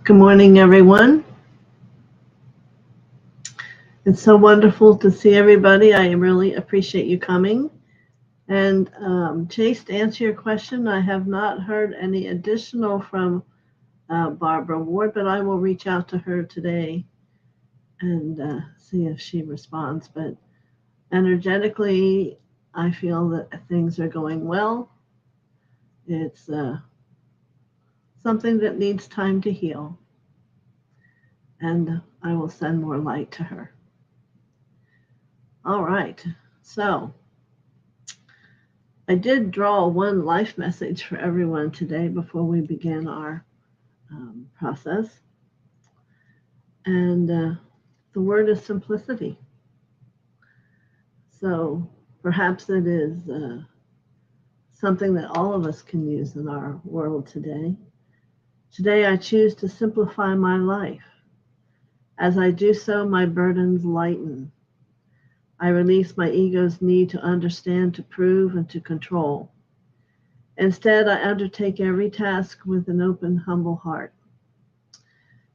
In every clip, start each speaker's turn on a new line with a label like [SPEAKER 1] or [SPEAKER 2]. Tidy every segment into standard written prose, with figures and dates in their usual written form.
[SPEAKER 1] Good morning, everyone. It's so wonderful to see everybody. I really appreciate you coming. And Chase, to answer your question, I have not heard any additional from Barbara Ward, but I will reach out to her today and see if she responds. But energetically, I feel that things are going well. It's something that needs time to heal, and I will send more light to her. All right, so I did draw one life message for everyone today before we begin our process. And the word is simplicity. So perhaps it is something that all of us can use in our world today. Today I choose to simplify my life. As I do so, my burdens lighten. I release my ego's need to understand, to prove, and to control. Instead, I undertake every task with an open, humble heart.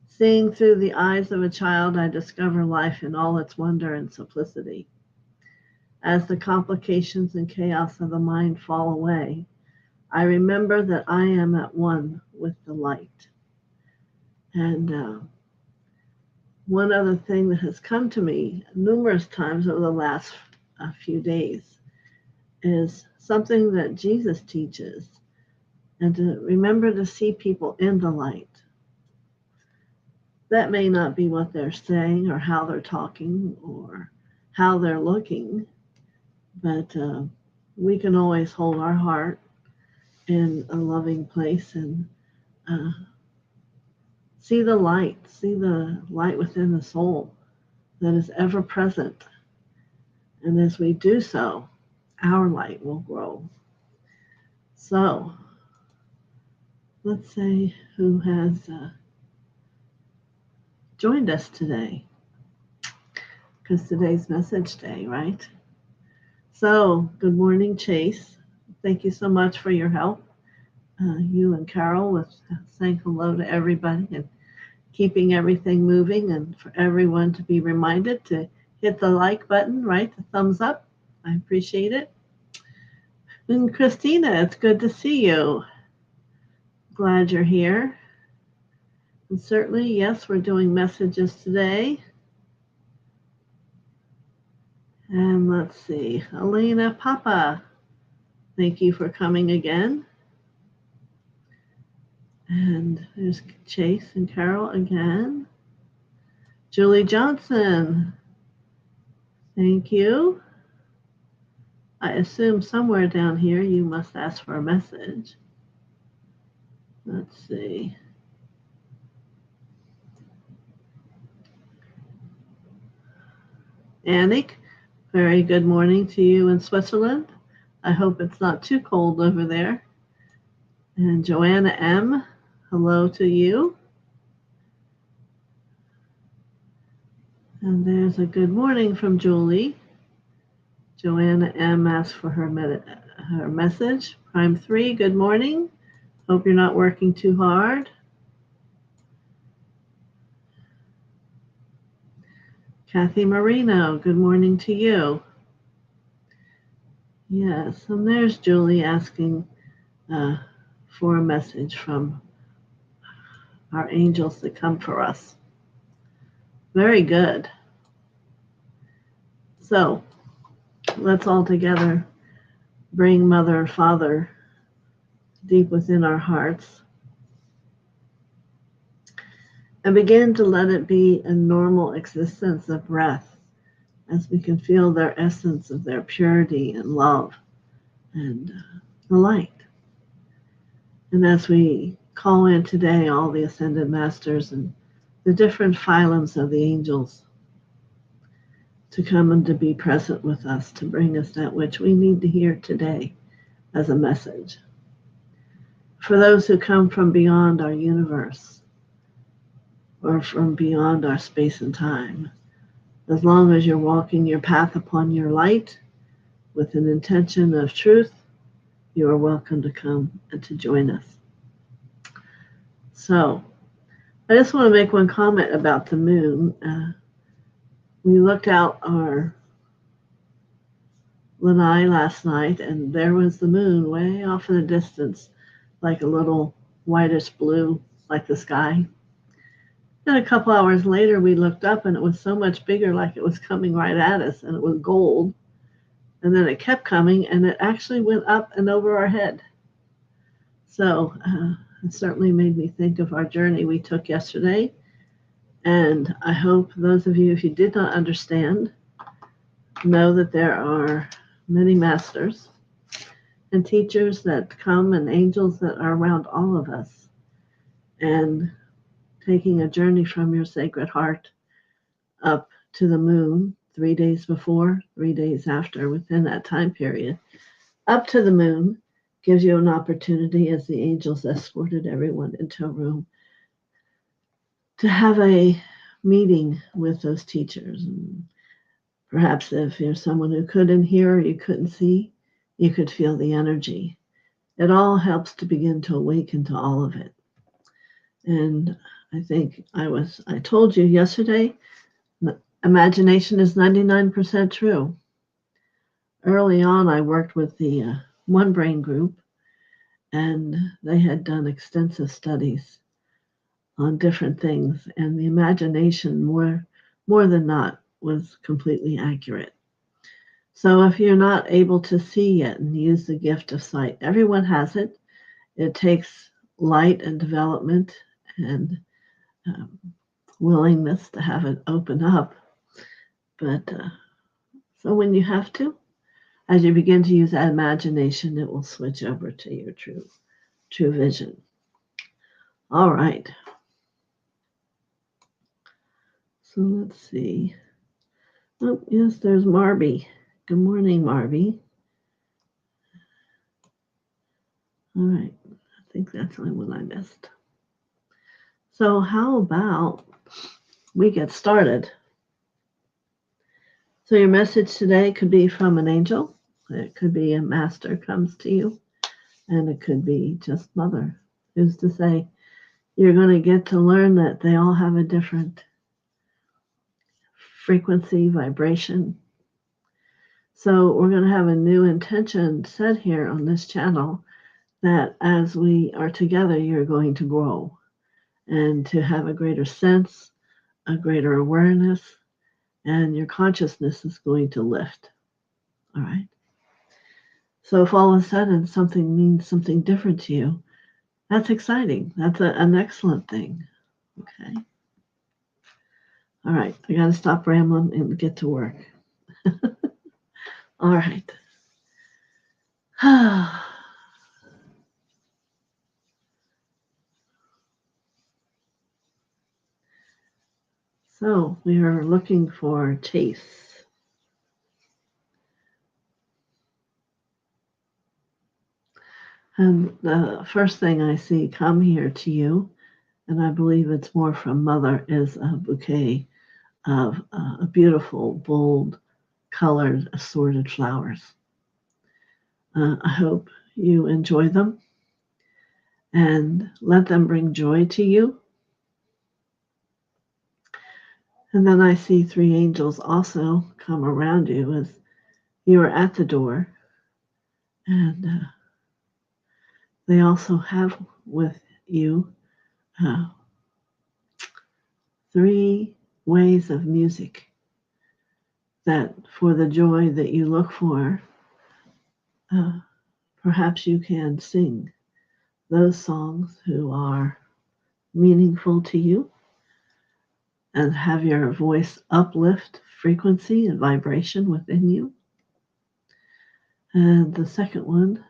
[SPEAKER 1] Seeing through the eyes of a child, I discover life in all its wonder and simplicity. As the complications and chaos of the mind fall away, I remember that I am at one with the light. And one other thing that has come to me numerous times over the last few days is something that Jesus teaches, and to remember to see people in the light. That may not be what they're saying or how they're talking or how they're looking, but we can always hold our heart in a loving place and see the light within the soul that is ever present. And as we do so, our light will grow. So let's say who has joined us today, because today's message day, right? So good morning, Chase. Thank you so much for your help. You and Carol with saying hello to everybody and keeping everything moving, and for everyone to be reminded to hit the like button, right? The thumbs up. I appreciate it. And Christina, it's good to see you. Glad you're here. And certainly, yes, we're doing messages today. And let's see, Elena Papa, thank you for coming again. And there's Chase and Carol again. Julie Johnson, thank you. I assume somewhere down here you must ask for a message. Let's see. Annick, very good morning to you in Switzerland. I hope it's not too cold over there. And Joanna M., hello to you. And there's a good morning from Julie. Joanna M. asked for her message. Prime 3, good morning. Hope you're not working too hard. Kathy Marino, good morning to you. Yes, and there's Julie asking for a message from our angels that come for us. Very good. So let's all together bring Mother and Father deep within our hearts and begin to let it be a normal existence of breath, as we can feel their essence of their purity and love and the light. And as we call in today all the Ascended Masters and the different phylums of the angels to come and to be present with us, to bring us that which we need to hear today as a message. For those who come from beyond our universe or from beyond our space and time, as long as you're walking your path upon your light with an intention of truth, you are welcome to come and to join us. So I just want to make one comment about the moon. We looked out our lanai last night, and there was the moon way off in the distance, like a little whitish blue, like the sky. Then a couple hours later, we looked up, and it was so much bigger, like it was coming right at us, and it was gold. And then it kept coming, and it actually went up and over our head. So it certainly made me think of our journey we took yesterday. And I hope those of you, if you did not understand, know that there are many masters and teachers that come and angels that are around all of us. And taking a journey from your sacred heart up to the moon 3 days before, 3 days after, within that time period, up to the moon gives you an opportunity, as the angels escorted everyone into a room, to have a meeting with those teachers. And perhaps if you're someone who couldn't hear or you couldn't see, you could feel the energy. It all helps to begin to awaken to all of it. And I think I told you yesterday, imagination is 99% true. Early on, I worked with the One Brain group, and they had done extensive studies on different things, and the imagination, more than not, was completely accurate. So if you're not able to see yet and use the gift of sight, everyone has it. It takes light and development and um, willingness to have it open up. But so when you have to, as you begin to use that imagination, it will switch over to your true vision. All right. So let's see. Oh, yes, there's Marby. Good morning, Marby. All right. I think that's the only one I missed. So how about we get started? So your message today could be from an angel. It could be a master comes to you. And it could be just Mother. Who's to say you're going to get to learn that they all have a different frequency, vibration. So we're going to have a new intention set here on this channel that as we are together, you're going to grow and to have a greater sense, a greater awareness, and your consciousness is going to lift. All right. So if all of a sudden something means something different to you, that's exciting. That's an excellent thing. Okay. All right. I got to stop rambling and get to work. All right. So we are looking for Chase. And the first thing I see come here to you, and I believe it's more from Mother, is a bouquet of beautiful, bold, colored, assorted flowers. I hope you enjoy them and let them bring joy to you. And then I see 3 angels also come around you as you are at the door. And they also have with you 3 ways of music that for the joy that you look for, perhaps you can sing those songs who are meaningful to you and have your voice uplift frequency and vibration within you. And the second one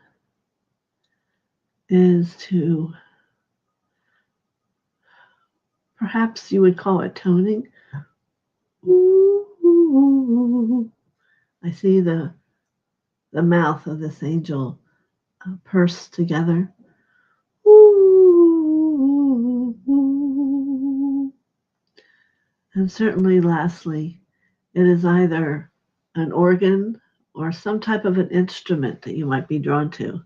[SPEAKER 1] is to, perhaps you would call it toning. Ooh. I see the mouth of this angel pursed together. Ooh. And certainly, lastly, it is either an organ or some type of an instrument that you might be drawn to.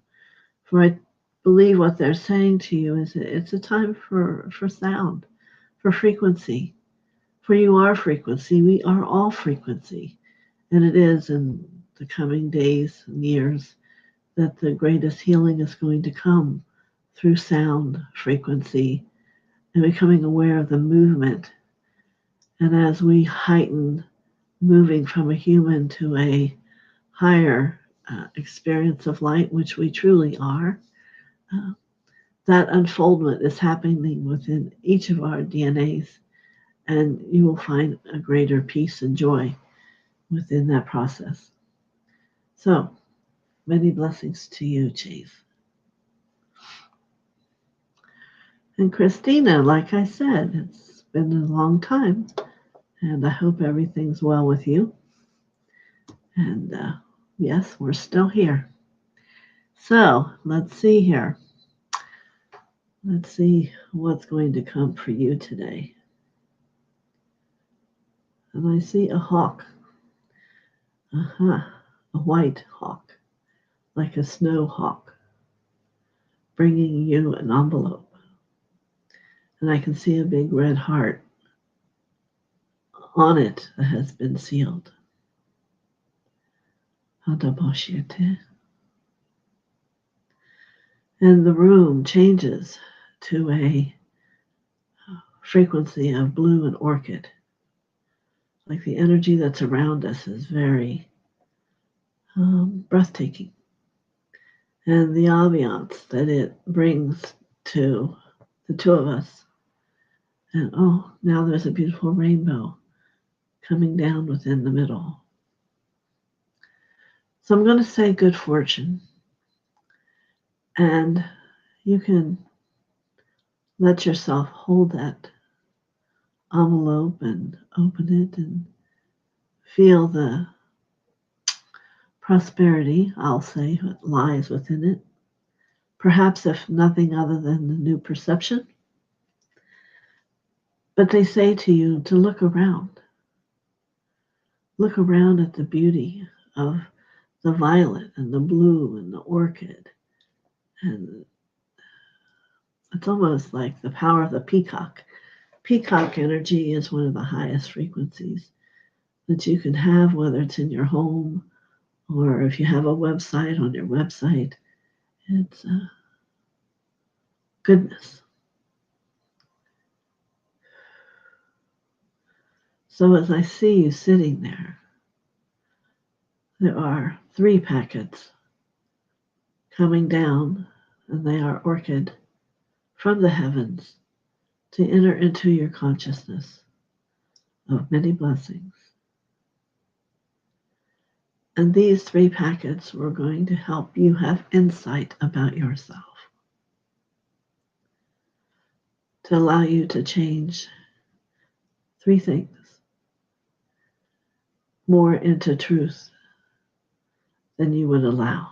[SPEAKER 1] For I believe what they're saying to you is it's a time for sound, for frequency. For you are frequency. We are all frequency. And it is in the coming days and years that the greatest healing is going to come through sound frequency and becoming aware of the movement. And as we heighten moving from a human to a higher experience of light, which we truly are, uh, that unfoldment is happening within each of our DNAs, and you will find a greater peace and joy within that process. So, many blessings to you, Chief. And Christina, like I said, it's been a long time, and I hope everything's well with you. And yes, we're still here. So, let's see here. Let's see what's going to come for you today. And I see a hawk. A white hawk, like a snow hawk, bringing you an envelope. And I can see a big red heart on it that has been sealed. And the room changes to a frequency of blue and orchid. Like the energy that's around us is very breathtaking. And the ambiance that it brings to the two of us. And oh, now there's a beautiful rainbow coming down within the middle. So I'm going to say good fortune. And you can let yourself hold that envelope and open it and feel the prosperity, I'll say, that lies within it. Perhaps if nothing other than the new perception. But they say to you to look around. Look around at the beauty of the violet and the blue and the orchid. And it's almost like the power of the peacock. Peacock energy is one of the highest frequencies that you can have, whether it's in your home or if you have a website on your website. It's goodness. So as I see you sitting there are 3 packets coming down, and they are orchid from the heavens to enter into your consciousness of many blessings. And these 3 packets were going to help you have insight about yourself, to allow you to change 3 things more into truth than you would allow.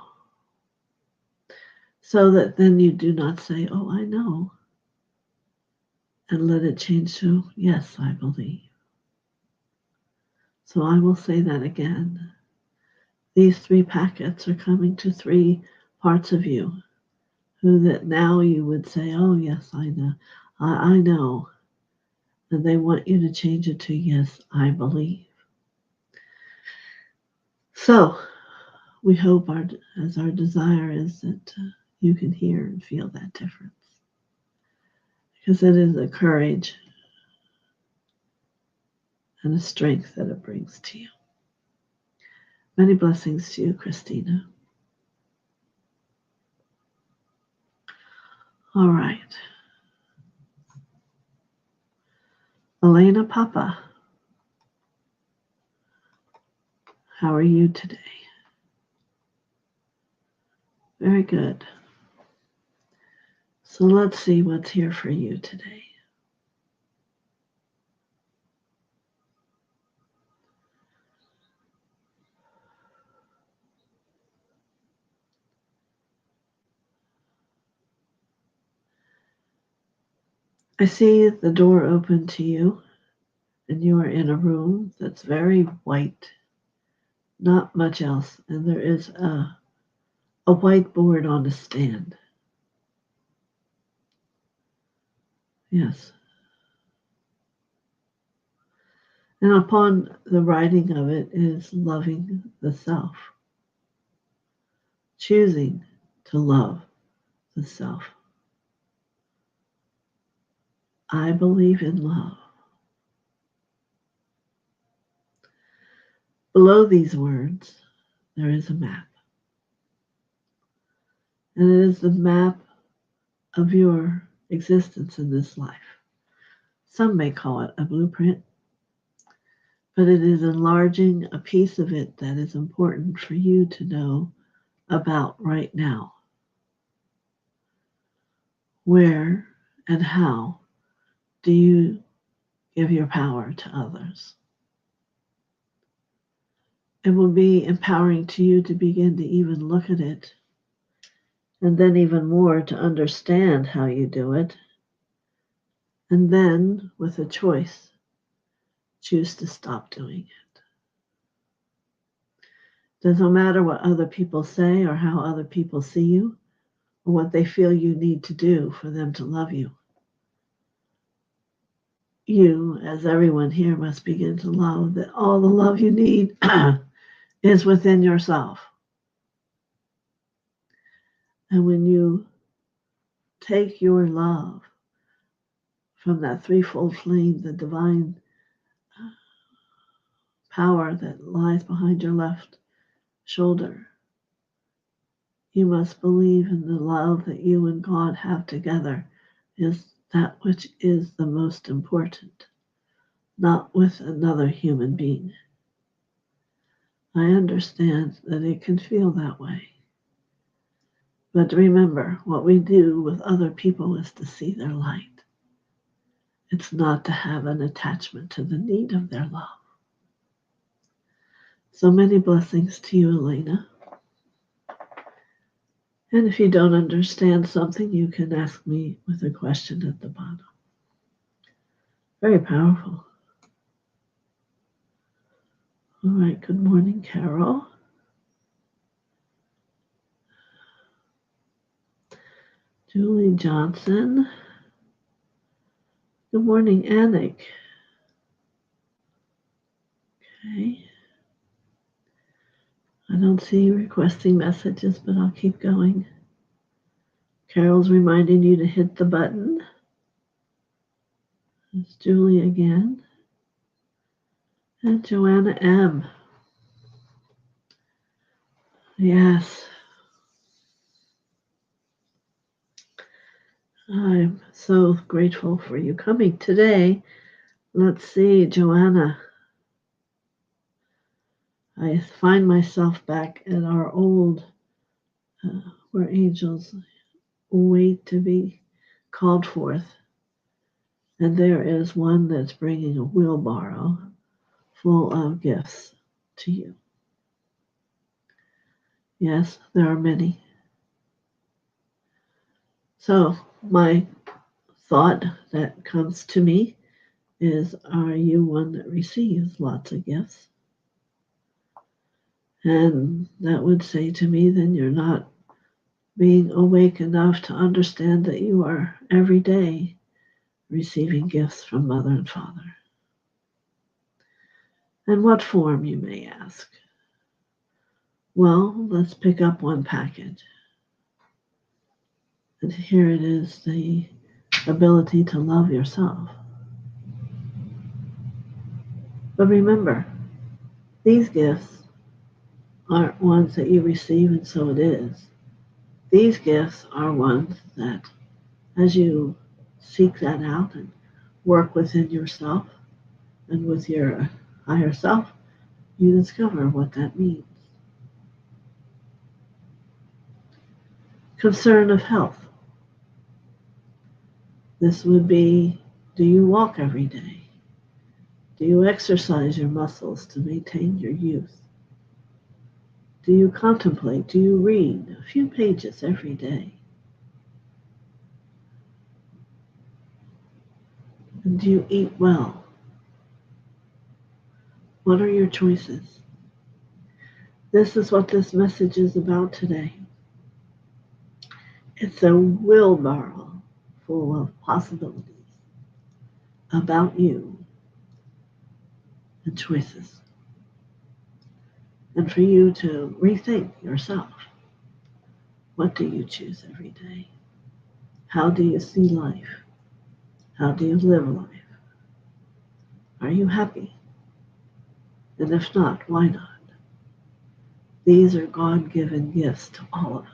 [SPEAKER 1] So that then you do not say, oh, I know, and let it change to, yes, I believe. So I will say that again. These 3 packets are coming to 3 parts of you who that now you would say, oh, yes, I know. I know. And they want you to change it to, yes, I believe. So we hope our desire is that you can hear and feel that difference. Because it is a courage and a strength that it brings to you. Many blessings to you, Christina. All right. Elena Papa, how are you today? Very good. So let's see what's here for you today. I see the door open to you, and you are in a room that's very white, not much else, and there is a whiteboard on a stand. Yes. And upon the writing of it is loving the self, choosing to love the self. I believe in love. Below these words, there is a map. And it is the map of your existence in this life. Some may call it a blueprint, but it is enlarging a piece of it that is important for you to know about right now. Where and how do you give your power to others? It will be empowering to you to begin to even look at it, and then even more to understand how you do it, and then with a choice, choose to stop doing it. Doesn't matter what other people say or how other people see you or what they feel you need to do for them to love you. You, as everyone here, must begin to love that all the love you need is within yourself. And when you take your love from that threefold flame, the divine power that lies behind your left shoulder, you must believe in the love that you and God have together is that which is the most important, not with another human being. I understand that it can feel that way. But remember, what we do with other people is to see their light. It's not to have an attachment to the need of their love. So many blessings to you, Elena. And if you don't understand something, you can ask me with a question at the bottom. Very powerful. All right, good morning, Carol. Julie Johnson. Good morning, Anik. Okay. I don't see you requesting messages, but I'll keep going. Carol's reminding you to hit the button. It's Julie again. And Joanna M. Yes. I'm so grateful for you coming today. Let's see, Joanna. I find myself back at our old, where angels wait to be called forth. And there is one that's bringing a wheelbarrow full of gifts to you. Yes, there are many. So my thought that comes to me is, are you one that receives lots of gifts? And that would say to me, then you're not being awake enough to understand that you are every day receiving gifts from Mother and Father. And what form, you may ask? Well, let's pick up one package. And here it is, the ability to love yourself. But remember, these gifts aren't ones that you receive and so it is. These gifts are ones that, as you seek that out and work within yourself and with your higher self, you discover what that means. Concern of health. This would be, do you walk every day? Do you exercise your muscles to maintain your youth? Do you contemplate? Do you read a few pages every day? And do you eat well? What are your choices? This is what this message is about today. It's a wheelbarrow full of possibilities about you and choices. And for you to rethink yourself. What do you choose every day? How do you see life? How do you live life? Are you happy? And if not, why not? These are God-given gifts to all of us.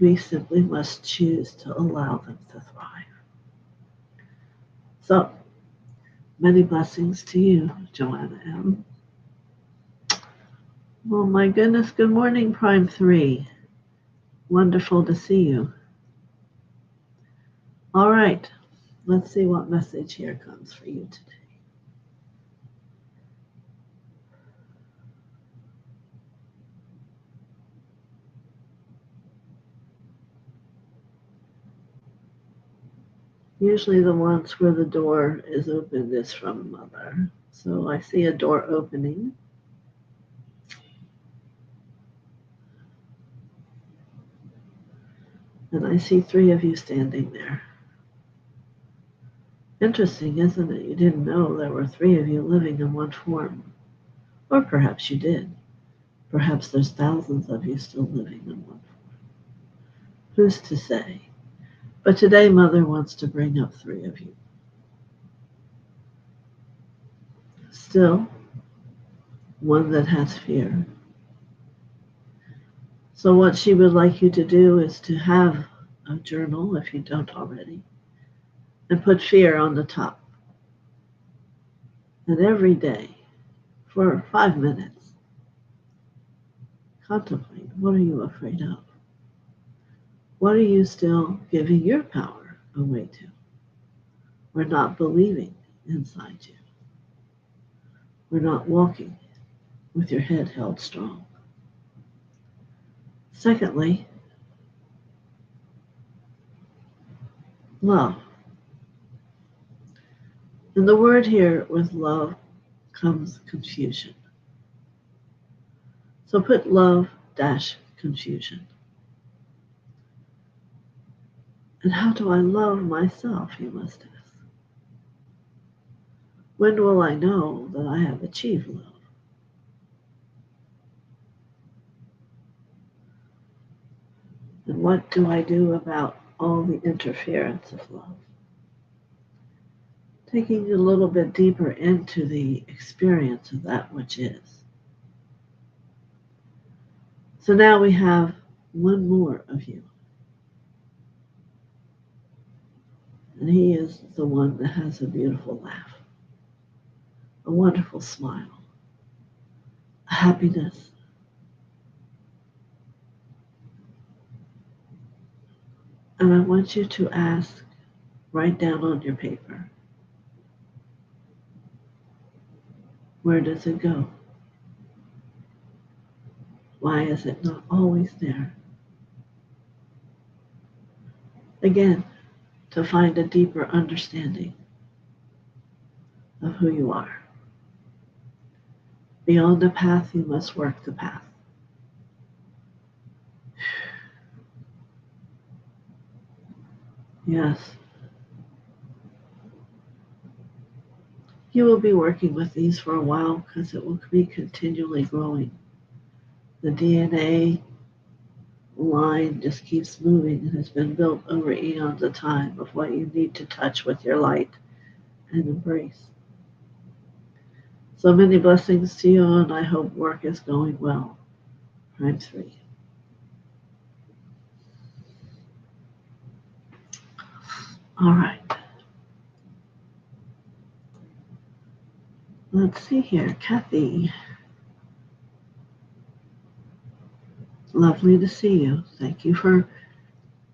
[SPEAKER 1] We simply must choose to allow them to thrive. So, many blessings to you, Joanna M. Well, my goodness, good morning, Prime 3. Wonderful to see you. All right, let's see what message here comes for you today. Usually the ones where the door is open is from Mother. So I see a door opening. And I see 3 of you standing there. Interesting, isn't it? You didn't know there were 3 of you living in one form. Or perhaps you did. Perhaps there's thousands of you still living in one form. Who's to say? But today Mother wants to bring up 3 of you. Still, one that has fear. So what she would like you to do is to have a journal, if you don't already, and put fear on the top. And every day, for 5 minutes, contemplate, what are you afraid of? What are you still giving your power away to? Or not believing inside you? Or not walking with your head held strong? Secondly, love. And the word here with love comes confusion. So put love dash confusion. And how do I love myself, you must ask. When will I know that I have achieved love? And what do I do about all the interference of love? Taking a little bit deeper into the experience of that which is. So now we have one more of you. And he is the one that has a beautiful laugh, a wonderful smile, a happiness. And I want you to ask, write down on your paper, where does it go? Why is it not always there? Again, to find a deeper understanding of who you are. Beyond the path, you must work the path. Yes. You will be working with these for a while because it will be continually growing. The DNA line just keeps moving and has been built over eons of time of what you need to touch with your light and embrace. So many blessings to you, and I hope work is going well. Prime 3. All right. Let's see here. Kathy. Lovely to see you. Thank you for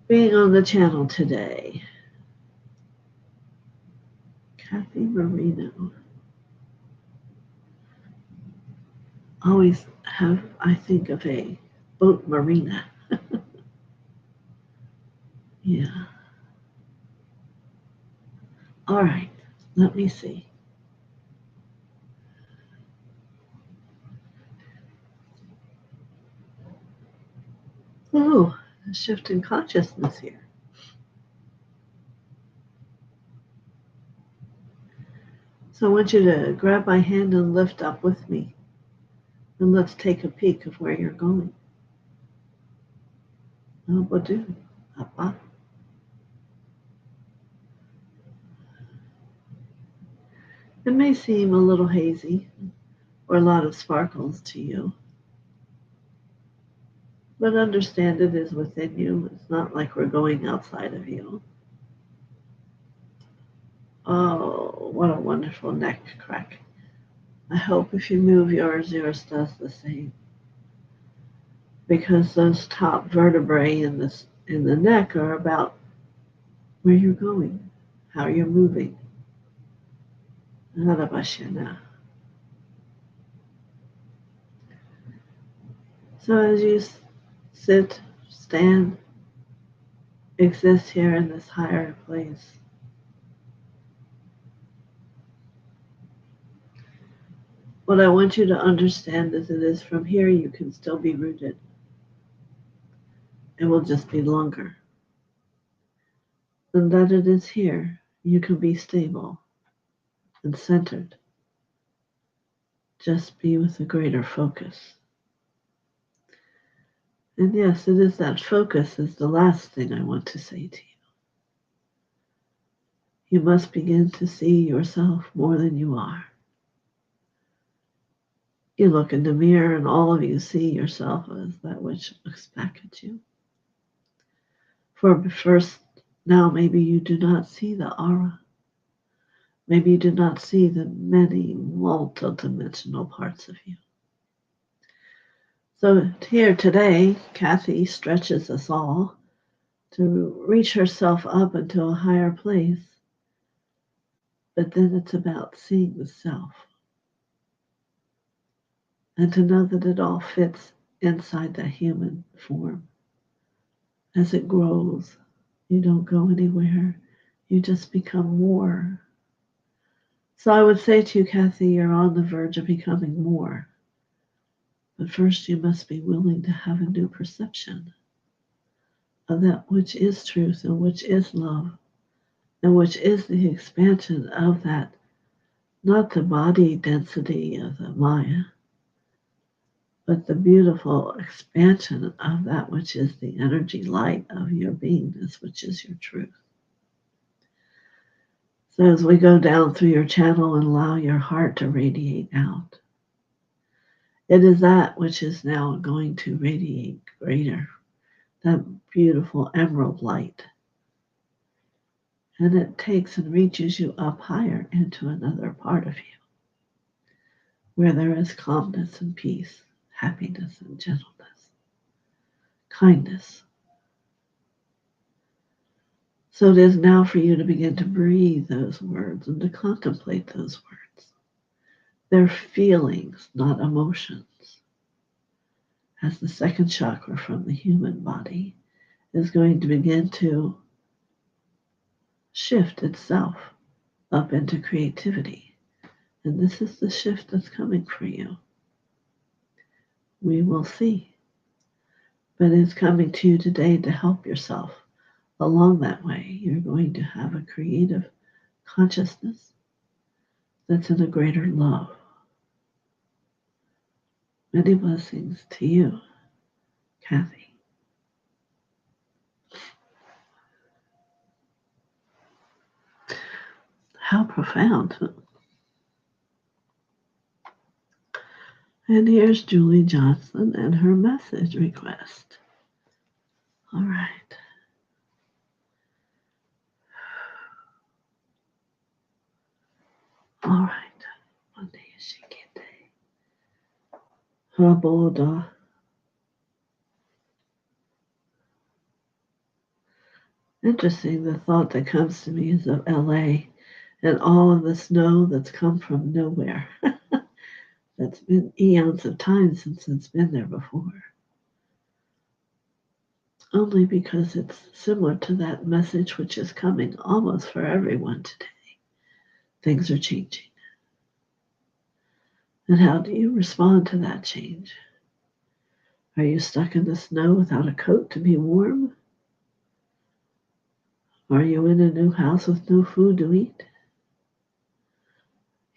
[SPEAKER 1] being on the channel today. Kathy Marino. Always have, I think, of a boat marina. Yeah. All right. Let me see. Oh, a shift in consciousness here. So I want you to grab my hand and lift up with me. And let's take a peek of where you're going. Up. It may seem a little hazy or a lot of sparkles to you, but understand it is within you. It's not like we're going outside of you. Oh, what a wonderful neck crack. I hope if you move yours does the same. Because those top vertebrae in the neck are about where you're going, how you're moving. So as you sit, stand, exist here in this higher place, what I want you to understand is it is from here you can still be rooted. It will just be longer. And that it is here you can be stable and centered. Just be with a greater focus. And yes, it is that focus is the last thing I want to say to you. You must begin to see yourself more than you are. You look in the mirror and all of you see yourself as that which looks back at you. For first, now maybe you do not see the aura. Maybe you do not see the many multidimensional parts of you. So here today, Kathy stretches us all to reach herself up into a higher place. But then it's about seeing the self. And to know that it all fits inside that human form. As it grows, you don't go anywhere. You just become more. So I would say to you, Kathy, you're on the verge of becoming more. But first you must be willing to have a new perception of that which is truth and which is love and which is the expansion of that, not the body density of the Maya, but the beautiful expansion of that which is the energy light of your beingness, which is your truth. So as we go down through your channel and allow your heart to radiate out, it is that which is now going to radiate greater, that beautiful emerald light. And it takes and reaches you up higher into another part of you, where there is calmness and peace, happiness and gentleness, kindness. So it is now for you to begin to breathe those words and to contemplate those words. They're feelings, not emotions. As the second chakra from the human body is going to begin to shift itself up into creativity. And this is the shift that's coming for you. We will see. But it's coming to you today to help yourself along that way. You're going to have a creative consciousness that's in a greater love. Many blessings to you, Kathy. How profound. And here's Julie Johnson and her message request. All right. All right. Raboda. Interesting, the thought that comes to me is of LA and all of the snow that's come from nowhere. That's been eons of time since it's been there before. Only because it's similar to that message which is coming almost for everyone today. Things are changing. And how do you respond to that change? Are you stuck in the snow without a coat to be warm? Are you in a new house with no food to eat?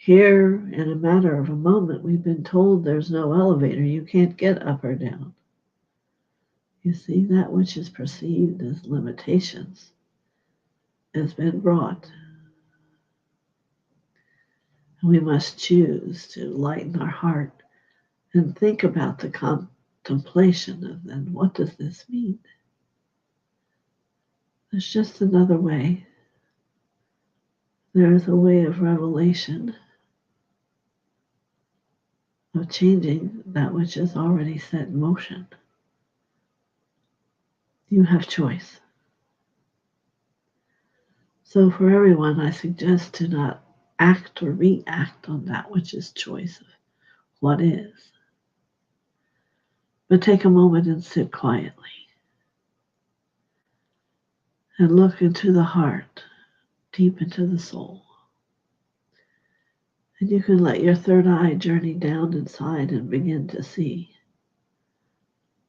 [SPEAKER 1] Here, in a matter of a moment, we've been told there's no elevator. You can't get up or down. You see, that which is perceived as limitations has been brought. We must choose to lighten our heart and think about the contemplation of then what does this mean? There's just another way. There is a way of revelation, of changing that which is already set in motion. You have choice. So for everyone, I suggest to not act or react on that which is choice of what is, but take a moment and sit quietly and look into the heart, deep into the soul. And you can let your third eye journey down inside and begin to see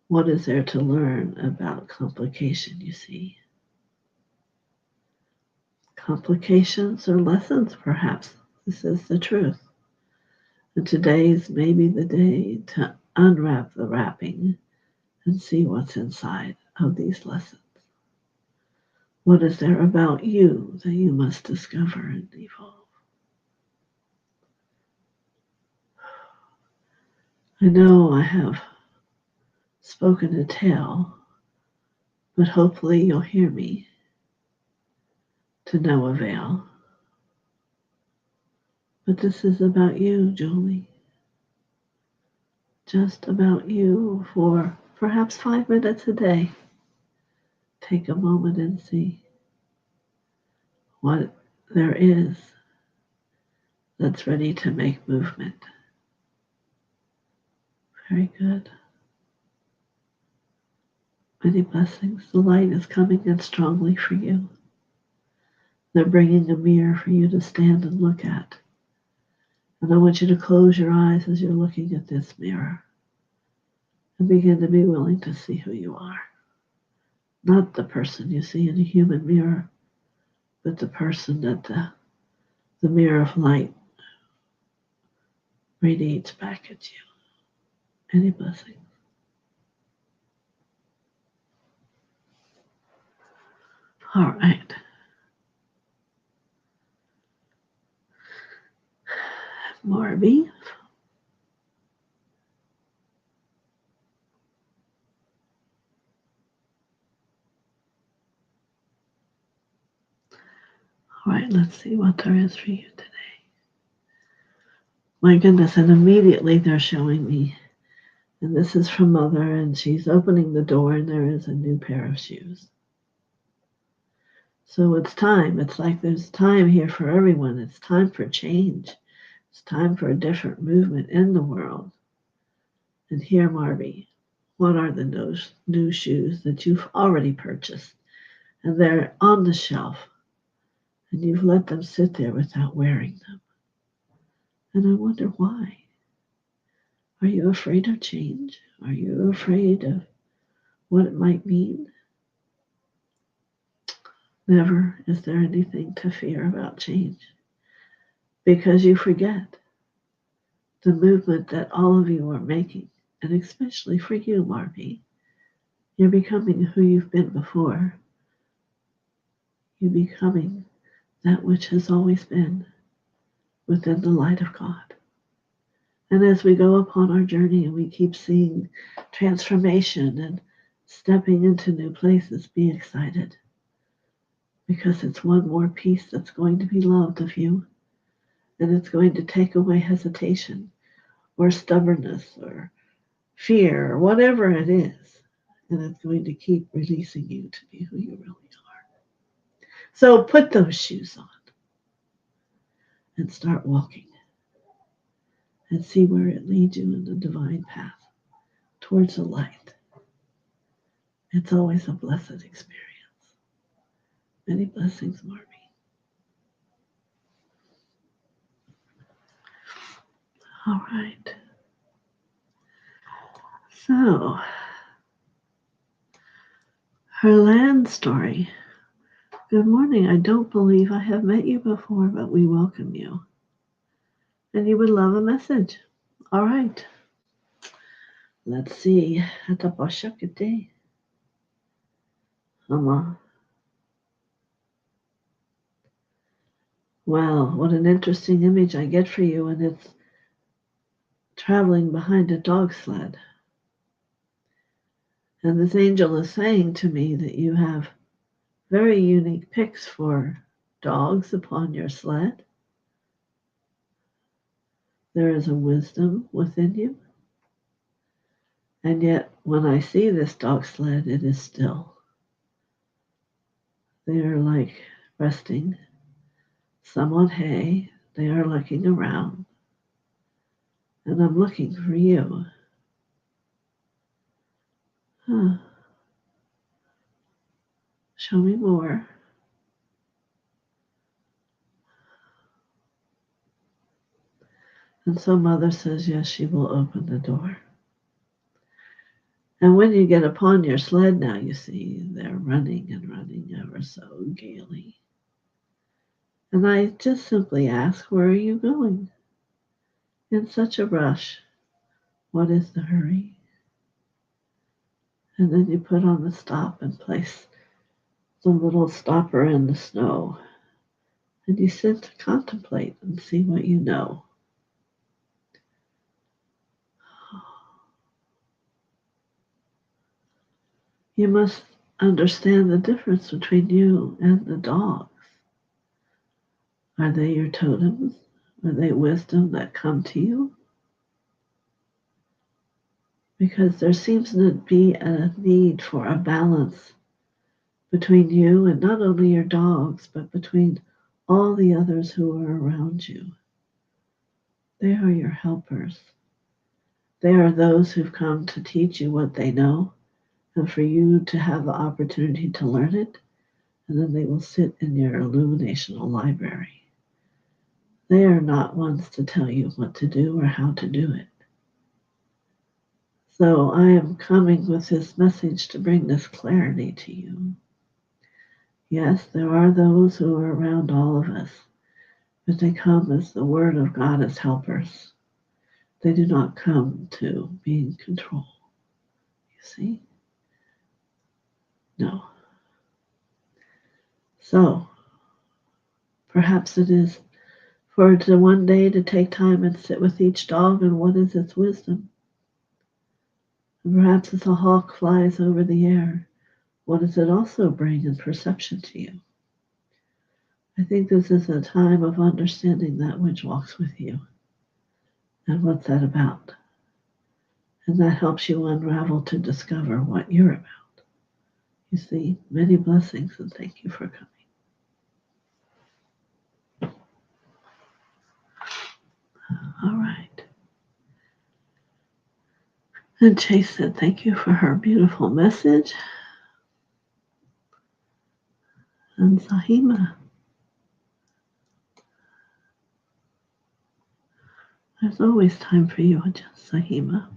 [SPEAKER 1] what is there to learn about complication, you see. Complications or lessons, perhaps. This is the truth. And today's maybe the day to unwrap the wrapping and see what's inside of these lessons. What is there about you that you must discover and evolve? I know I have spoken a tale, but hopefully you'll hear me to no avail. But this is about you, Julie. Just about you for perhaps 5 minutes a day. Take a moment and see what there is that's ready to make movement. Very good. Many blessings. The light is coming in strongly for you. They're bringing a mirror for you to stand and look at. And I want you to close your eyes as you're looking at this mirror and begin to be willing to see who you are. Not the person you see in a human mirror, but the person that the mirror of light radiates back at you. Any blessings. All right. Marby. All right, let's see what there is for you today. My goodness, and immediately they're showing me, and this is from Mother, and she's opening the door, and there is a new pair of shoes. So it's time. It's like there's time here for everyone. It's time for change. It's time for a different movement in the world. And here, Marby, what are the new shoes that you've already purchased? And they're on the shelf, and you've let them sit there without wearing them. And I wonder why. Are you afraid of change? Are you afraid of what it might mean? Never is there anything to fear about change, because you forget the movement that all of you are making, and especially for you, Marby. You're becoming who you've been before. You're becoming that which has always been within the light of God. And as we go upon our journey and we keep seeing transformation and stepping into new places, be excited, because it's one more piece that's going to be loved of you, and it's going to take away hesitation or stubbornness or fear or whatever it is, and it's going to keep releasing you to be who you really are. So put those shoes on and start walking and see where it leads you in the divine path towards the light. It's always a blessed experience. Many blessings, Marby. All right. So, her land story. Good morning. I don't believe I have met you before, but we welcome you. and you would love a message. All right. Let's see. Hatapashakite. Wow, what an interesting image I get for you, and it's traveling behind a dog sled. And this angel is saying to me that you have very unique picks for dogs upon your sled. There is a wisdom within you. And yet, when I see this dog sled, it is still. They are like resting, some on hay. They are looking around. And I'm looking for you. Huh. Show me more. And so Mother says, yes, she will open the door. And when you get upon your sled now, you see they're running and running ever so gaily. And I just simply ask, where are you going? In such a rush. What is the hurry? And then you put on the stop and place the little stopper in the snow. And you sit to contemplate and see what you know. You must understand the difference between you and the dogs. Are they your totems? Are they wisdom that come to you? Because there seems to be a need for a balance between you and not only your dogs, but between all the others who are around you. They are your helpers. They are those who've come to teach you what they know and for you to have the opportunity to learn it, and then they will sit in your illuminational library. They are not ones to tell you what to do or how to do it. So I am coming with this message to bring this clarity to you. Yes, there are those who are around all of us, but they come as the Word of God as helpers. They do not come to be in control. You see? No. So, perhaps it is for to one day to take time and sit with each dog and what is its wisdom. And perhaps as a hawk flies over the air, what does it also bring in perception to you? I think this is a time of understanding that which walks with you. And what's that about? And that helps you unravel to discover what you're about. You see, many blessings, and thank you for coming. All right. And Chase said, thank you for her beautiful message. And Sahima, there's always time for you, just Sahima.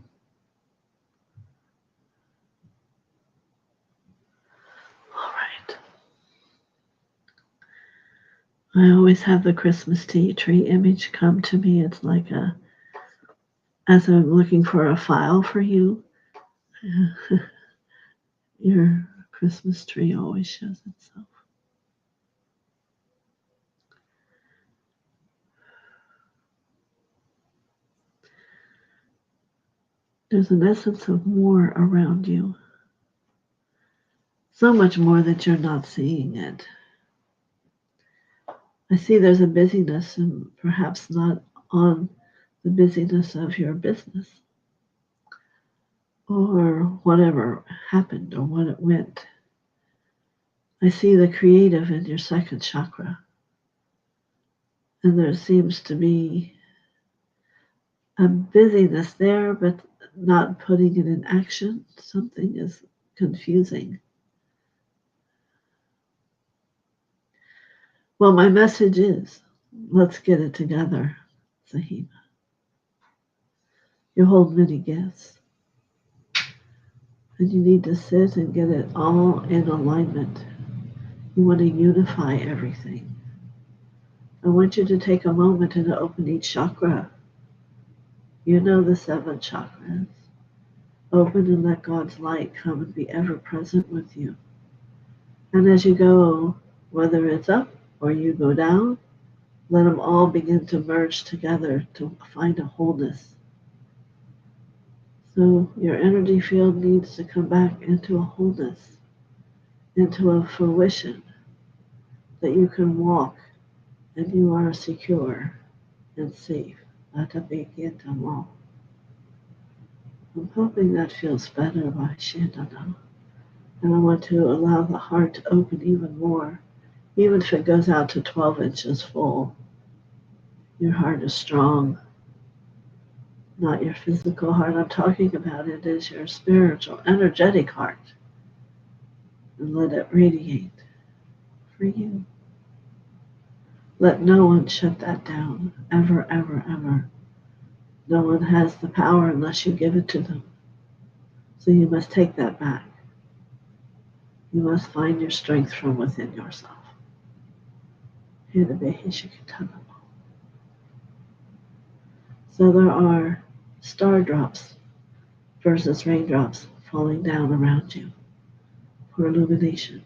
[SPEAKER 1] All right. I always have the Christmas tree image come to me. It's like as I'm looking for a file for you, your Christmas tree always shows itself. There's an essence of more around you. So much more that you're not seeing it. I see there's a busyness and perhaps not on the busyness of your business or whatever happened or what it went. I see the creative in your second chakra. And there seems to be a busyness there, but not putting it in action. Something is confusing. Well, my message is, let's get it together, Sahima. You hold many gifts. And you need to sit and get it all in alignment. You want to unify everything. I want you to take a moment and open each chakra. You know the 7 chakras. Open and let God's light come and be ever present with you. And as you go, whether it's up or you go down, let them all begin to merge together to find a wholeness. So your energy field needs to come back into a wholeness, into a fruition that you can walk and you are secure and safe. I'm hoping that feels better by Shandana. And I want to allow the heart to open even more, even if it goes out to 12 inches full. Your heart is strong, not your physical heart. I'm talking about it is your spiritual, energetic heart. And let it radiate for you. Let no one shut that down, ever, ever, ever. No one has the power unless you give it to them. So you must take that back. You must find your strength from within yourself. So there are star drops versus raindrops falling down around you for illumination.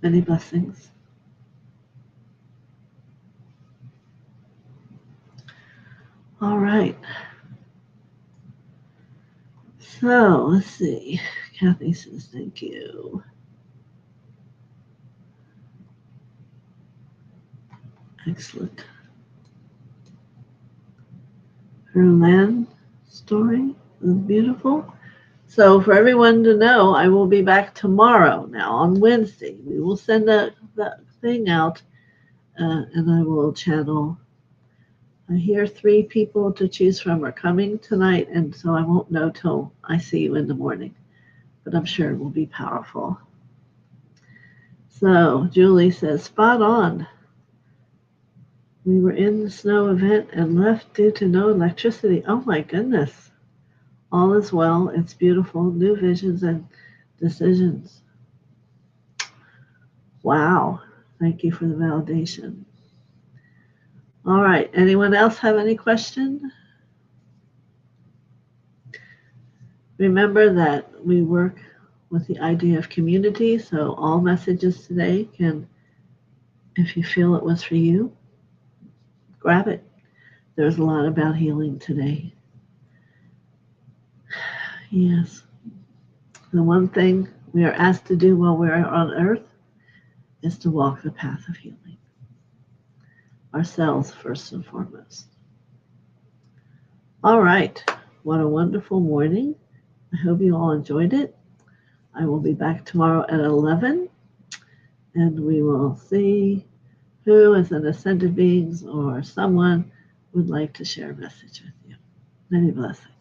[SPEAKER 1] Many blessings. All right. So let's see. Kathy says thank you. Excellent. Her land story was beautiful. So for everyone to know, I will be back tomorrow now on Wednesday. We will send that thing out and I will channel. I hear 3 people to choose from are coming tonight, and so I won't know till I see you in the morning. But I'm sure it will be powerful. So Julie says, spot on. We were in the snow event and left due to no electricity. Oh my goodness. All is well. It's beautiful. New visions and decisions. Wow. Thank you for the validation. All right. Anyone else have any question? Remember that we work with the idea of community, so all messages today can, if you feel it was for you, grab it. There's a lot about healing today. Yes. The one thing we are asked to do while we're on earth is to walk the path of healing. Ourselves first and foremost. All right. What a wonderful morning. I hope you all enjoyed it. I will be back tomorrow at 11, and we will see who is an ascended beings or someone would like to share a message with you. Many blessings.